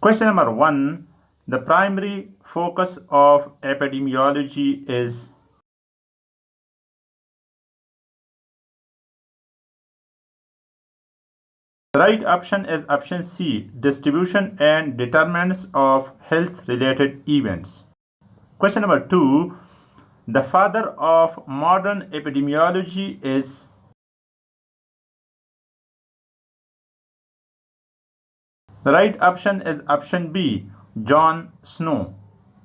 Question number 1. The primary focus of epidemiology is. The right option is option C, distribution and determinants of health-related events. Question number 2. The father of modern epidemiology is. The right option is option B, John Snow.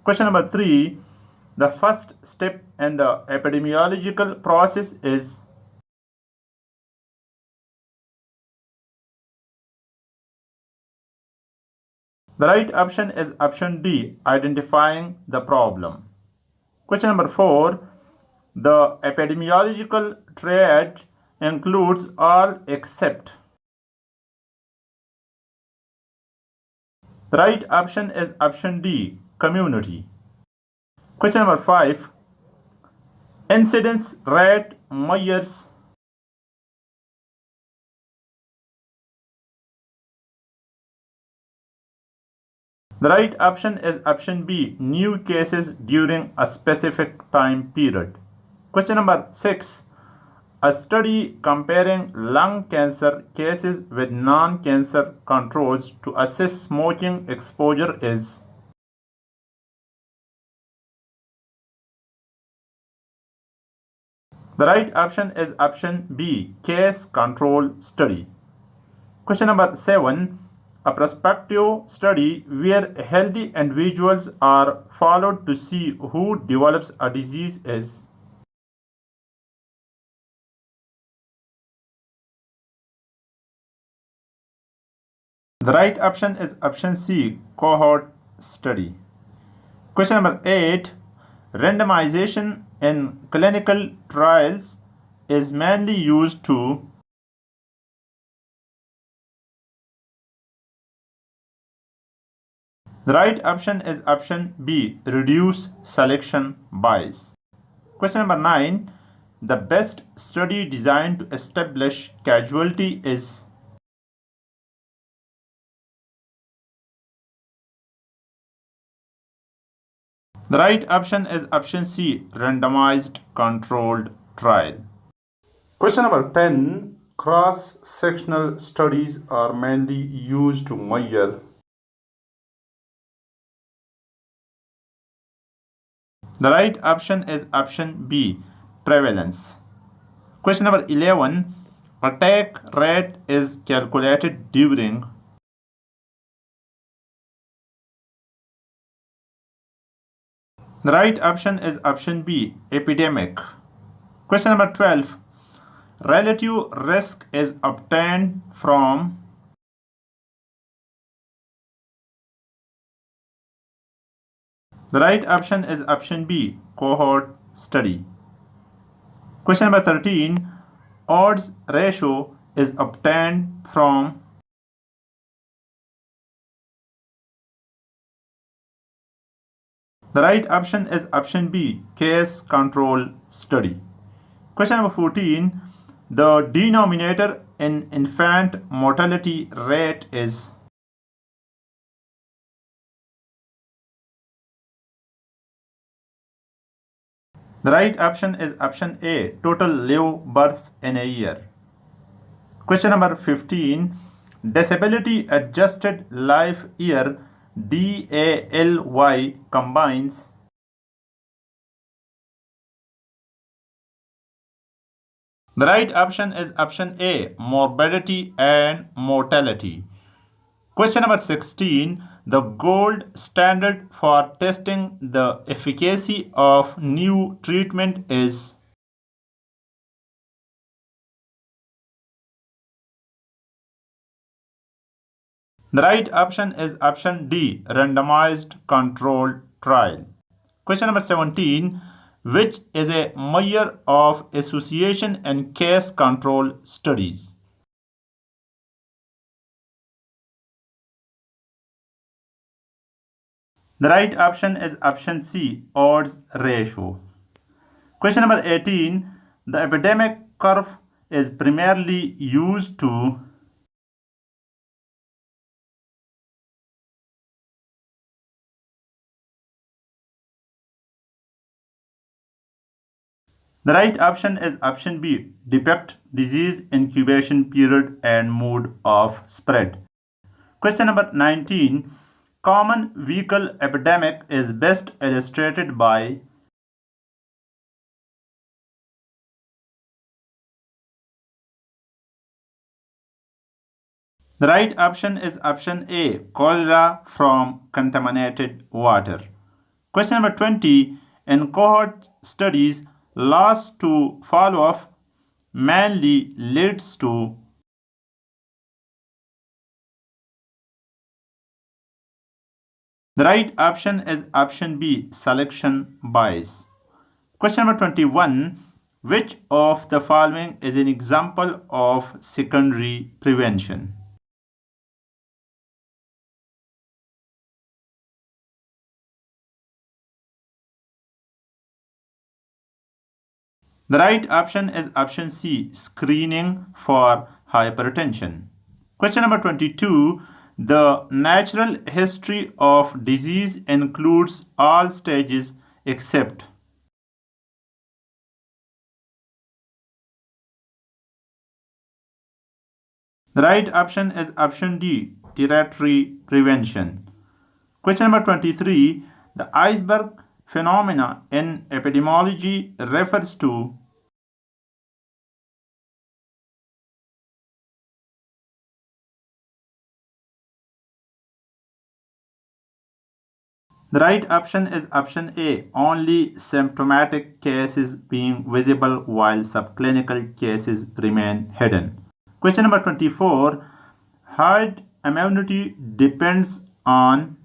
Question number 3. The first step in the epidemiological process is. The right option is option D, identifying the problem. Question number 4. The epidemiological triad includes all except. The right option is option D, community. Question number 5. Incidence rate measures. The right option is option B, new cases during a specific time period. Question number 6. A study comparing lung cancer cases with non-cancer controls to assess smoking exposure is. The right option is option B, case control study. Question number 7. A prospective study where healthy individuals are followed to see who develops a disease is. The right option is option C, cohort study. Question number 8. Randomization in clinical trials is mainly used to. The right option is option B, reduce selection bias. Question number 9. The best study designed to establish causality is. The right option is option C, randomized controlled trial. Question number 10. Cross-sectional studies are mainly used to measure. The right option is option B, prevalence. Question number 11. Attack rate is calculated during. The right option is option B, epidemic. Question number 12. Relative risk is obtained from. The right option is option B, cohort study. Question number 13. Odds ratio is obtained from. The right option is option B, case control study. Question number 14. The denominator in infant mortality rate is. The right option is option A, total live births in a year. Question number 15. Disability adjusted life year DALY combines. The right option is option A, morbidity and mortality. Question number 16. The gold standard for testing the efficacy of new treatment is. The right option is option D, randomized controlled trial. Question number 17. Which is a measure of association in case control studies? The right option is option C, odds ratio. Question number 18. The epidemic curve is primarily used to. The right option is option B, depict disease incubation period and mode of spread. Question number 19. Common vehicle epidemic is best illustrated by. The right option is option A, cholera from contaminated water. Question number 20. In cohort studies, loss to follow-up mainly leads to. The right option is option B, selection bias. Question number 21. Which of the following is an example of secondary prevention? The right option is option C, screening for hypertension. Question number 22. The natural history of disease includes all stages except. The right option is option D, tertiary prevention. Question number 23. The iceberg phenomena in epidemiology refers to. The right option is option A, only symptomatic cases being visible while subclinical cases remain hidden. Question number 24. Herd immunity depends on.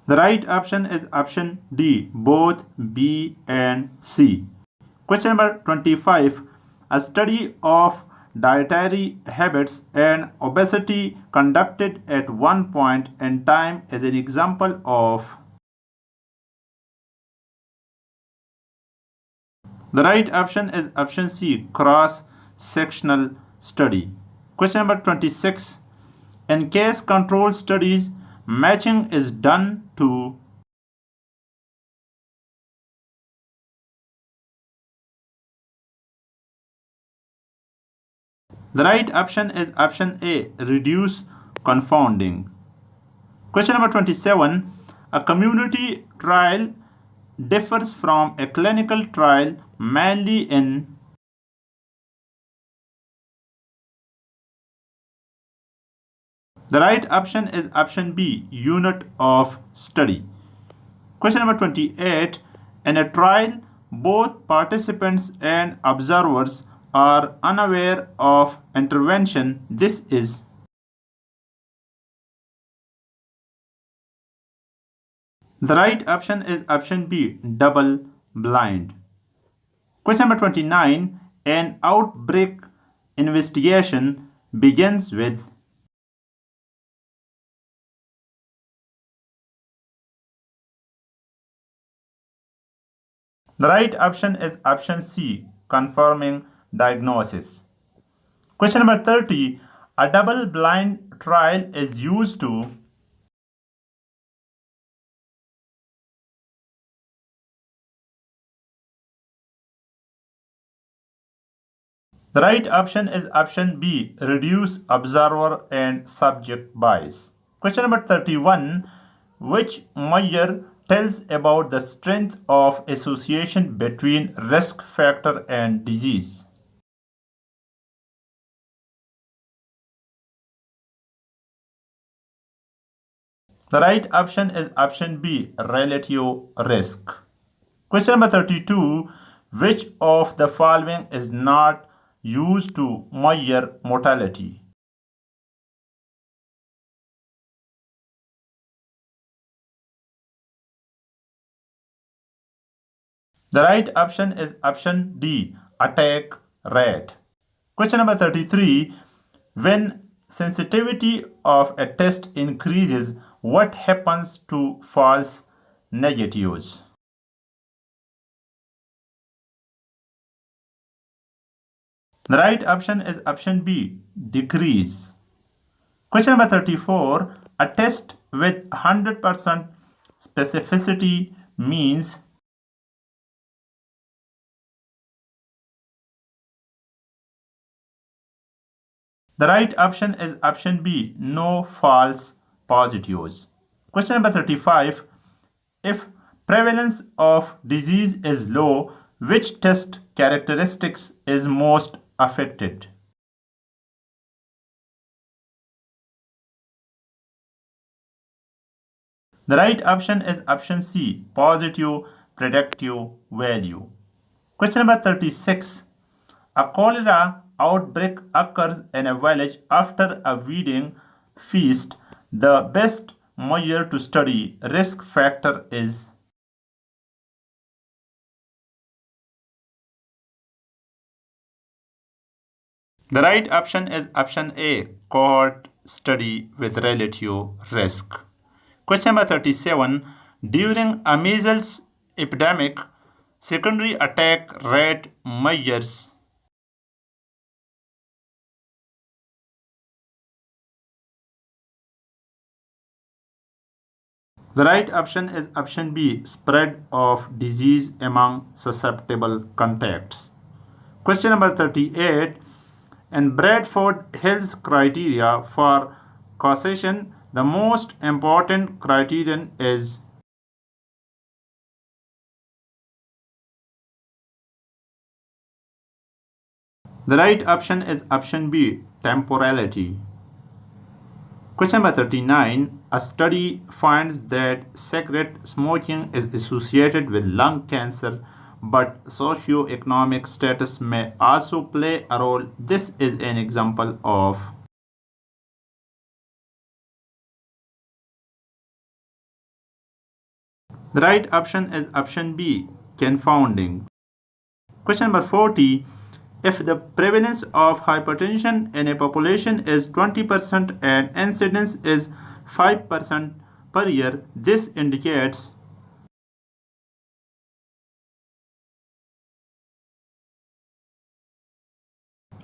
The right option is option D, both B and C. Question number 25. A study of dietary habits and obesity conducted at one point in time is an example of. The right option is option C, cross-sectional study. Question number 26. In case control studies, matching is done to. The right option is option A, reduce confounding. Question number 27. A community trial differs from a clinical trial mainly in. The right option is option B, unit of study. Question number 28. In a trial, both participants and observers are unaware of intervention. This is. The right option is option B, double blind. Question number 29. An outbreak investigation begins with. The right option is option C, confirming diagnosis. Question number 30. A double blind trial is used to. The right option is option B, reduce observer and subject bias. Question number 31. Which measure tells about the strength of association between risk factor and disease? The right option is option B, relative risk. Question number 32. Which of the following is not used to measure mortality? The right option is option D, attack rate. Question number 33. When sensitivity of a test increases, what happens to false negatives? The right option is option B, decrease. Question number 34. A test with 100% specificity means? The right option is option B, no false positives. Question number 35. If prevalence of disease is low, which test characteristics is most affected? The right option is option C, positive predictive value. Question number 36. A cholera outbreak occurs in a village after a wedding feast. The best measure to study risk factor is? The right option is option A, cohort study with relative risk. Question number 37. During a measles epidemic, secondary attack rate measures? The right option is option B, spread of disease among susceptible contacts. Question number 38. In Bradford Hill's criteria for causation, the most important criterion is? The right option is option B, temporality. Question number 39. A study finds that cigarette smoking is associated with lung cancer, but socioeconomic status may also play a role. This is an example of? The right option is option B, confounding. Question number 40. If the prevalence of hypertension in a population is 20% and incidence is 5% per year, this indicates?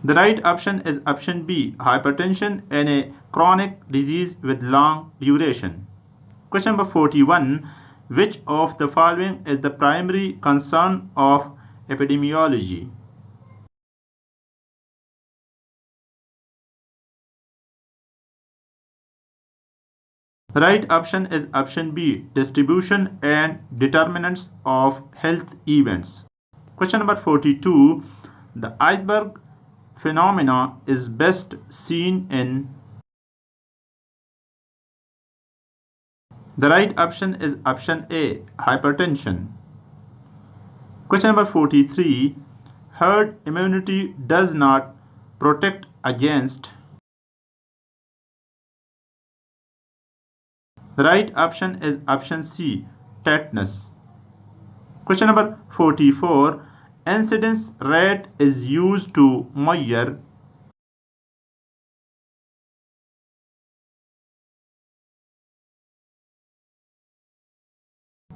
The right option is option B, hypertension in a chronic disease with long duration. Question number 41. Which of the following is the primary concern of epidemiology? The right option is option B, distribution and determinants of health events. Question number 42. The iceberg phenomena is best seen in? The right option is option A, hypertension. Question number 43. Herd immunity does not protect against? The right option is option C, tetanus. Question number 44. Incidence rate is used to measure?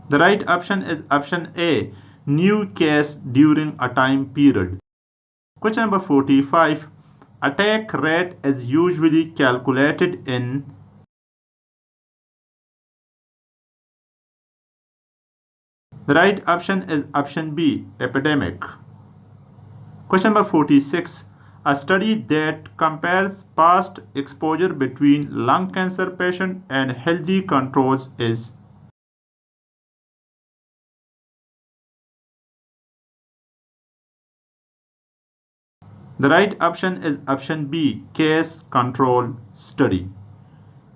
The right option is option A, new case during a time period. Question number 45. Attack rate is usually calculated in? The right option is option B, epidemic. Question number 46. A study that compares past exposure between lung cancer patient and healthy controls is? The right option is option B, case control study.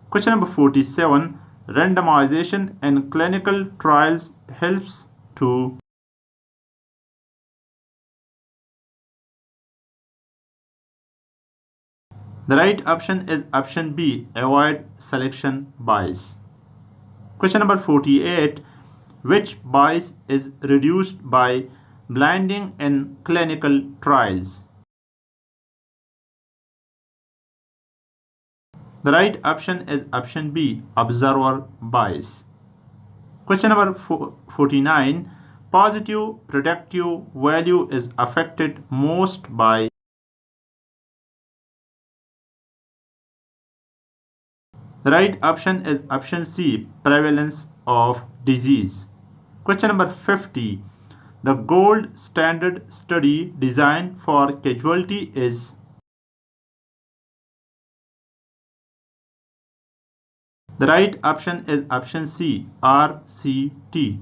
Question number 47. Randomization in clinical trials helps to? The right option is option B, avoid selection bias. Question number 48. Which bias is reduced by blinding in clinical trials? The right option is option B, observer bias. Question number 49. Positive predictive value is affected most by? The right option is option C, prevalence of disease. Question number 50. The gold standard study design for casualty is. The right option is option C, RCT.